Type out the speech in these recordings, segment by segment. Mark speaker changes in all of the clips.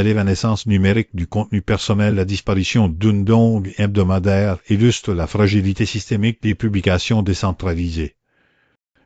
Speaker 1: l'évanescence numérique du contenu personnel, la disparition d'une dongle hebdomadaire illustre la fragilité systémique des publications décentralisées.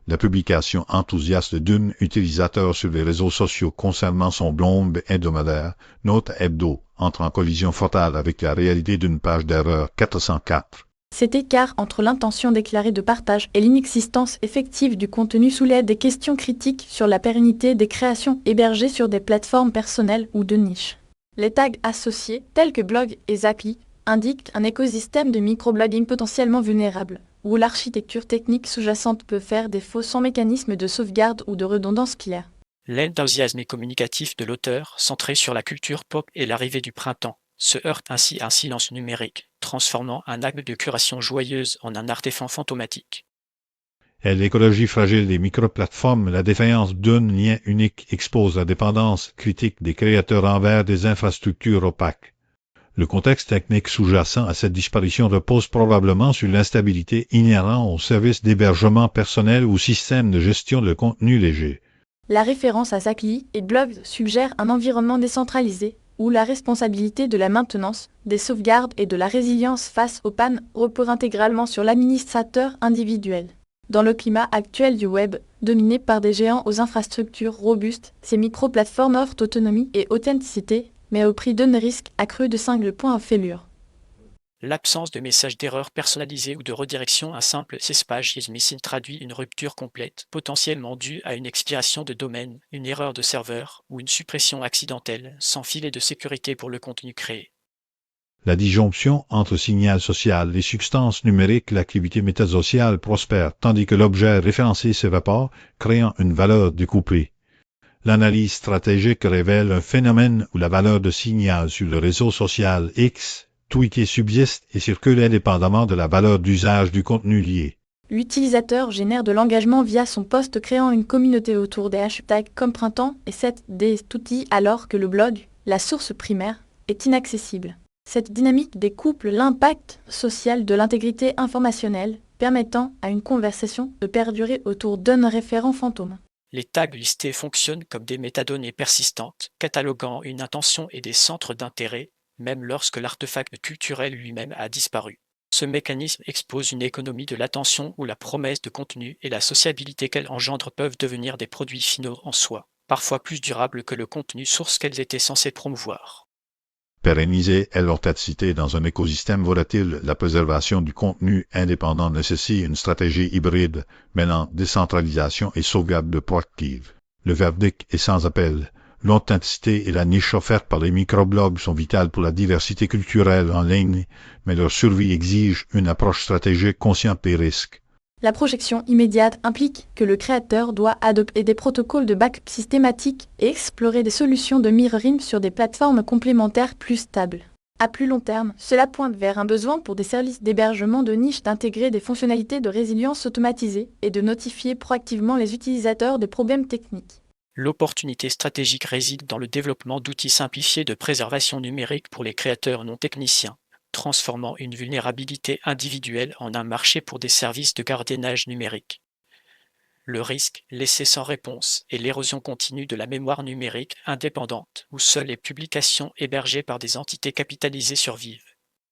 Speaker 1: La publication enthousiaste d'une utilisateur sur les réseaux sociaux concernant son blog hebdomadaire, Note Hebdo, entre en collision fatale avec la réalité d'une page d'erreur 404.
Speaker 2: Cet écart entre l'intention déclarée de partage et l'inexistence effective du contenu soulève des questions critiques sur la pérennité des créations hébergées sur des plateformes personnelles ou de niche. Les tags associés, tels que blog et Zappy, indiquent un écosystème de microblogging potentiellement vulnérable, où l'architecture technique sous-jacente peut faire défaut sans mécanisme de sauvegarde ou de redondance claire.
Speaker 3: L'enthousiasme communicatif de l'auteur, centré sur la culture pop et l'arrivée du printemps, se heurte ainsi à un silence numérique, transformant un acte de curation joyeuse en un artefact fantomatique.
Speaker 1: L'écologie fragile des microplateformes, la défaillance d'un lien unique expose la dépendance critique des créateurs envers des infrastructures opaques. Le contexte technique sous-jacent à cette disparition repose probablement sur l'instabilité inhérente aux services d'hébergement personnel ou systèmes de gestion de contenu léger.
Speaker 2: La référence à Zappy et blog suggère un environnement décentralisé, où la responsabilité de la maintenance, des sauvegardes et de la résilience face aux pannes repose intégralement sur l'administrateur individuel. Dans le climat actuel du web, dominé par des géants aux infrastructures robustes, ces micro-plateformes offrent autonomie et authenticité, mais au prix d'un risque accru de 5 points à fêlure.
Speaker 3: L'absence de messages d'erreur personnalisés ou de redirection à simple cespage is missing traduit une rupture complète, potentiellement due à une expiration de domaine, une erreur de serveur ou une suppression accidentelle, sans filet de sécurité pour le contenu créé.
Speaker 1: La disjonction entre signal social, les substances numériques, l'activité métasociale prospère, tandis que l'objet référencé s'évapore, créant une valeur découpée. L'analyse stratégique révèle un phénomène où la valeur de signal sur le réseau social X tweeté subsiste et circule indépendamment de la valeur d'usage du contenu lié.
Speaker 2: L'utilisateur génère de l'engagement via son post créant une communauté autour des hashtags comme printemps et des outils alors que le blog, la source primaire, est inaccessible. Cette dynamique découple l'impact social de l'intégrité informationnelle, permettant à une conversation de perdurer autour d'un référent fantôme.
Speaker 3: Les tags listés fonctionnent comme des métadonnées persistantes, cataloguant une intention et des centres d'intérêt, même lorsque l'artefact culturel lui-même a disparu. Ce mécanisme expose une économie de l'attention où la promesse de contenu et la sociabilité qu'elle engendre peuvent devenir des produits finaux en soi, parfois plus durables que le contenu source qu'elles étaient censées promouvoir.
Speaker 1: Pérenniser l'authenticité dans un écosystème volatile, la préservation du contenu indépendant nécessite une stratégie hybride mêlant décentralisation et sauvegarde proactive. Le verdict est sans appel. L'authenticité et la niche offerte par les microblogs sont vitales pour la diversité culturelle en ligne, mais leur survie exige une approche stratégique consciente des risques.
Speaker 2: La projection immédiate implique que le créateur doit adopter des protocoles de backup systématiques et explorer des solutions de mirroring sur des plateformes complémentaires plus stables. À plus long terme, cela pointe vers un besoin pour des services d'hébergement de niche d'intégrer des fonctionnalités de résilience automatisées et de notifier proactivement les utilisateurs de problèmes techniques.
Speaker 3: L'opportunité stratégique réside dans le développement d'outils simplifiés de préservation numérique pour les créateurs non techniciens, transformant une vulnérabilité individuelle en un marché pour des services de gardiennage numérique. Le risque, laissé sans réponse, est l'érosion continue de la mémoire numérique indépendante, où seules les publications hébergées par des entités capitalisées survivent.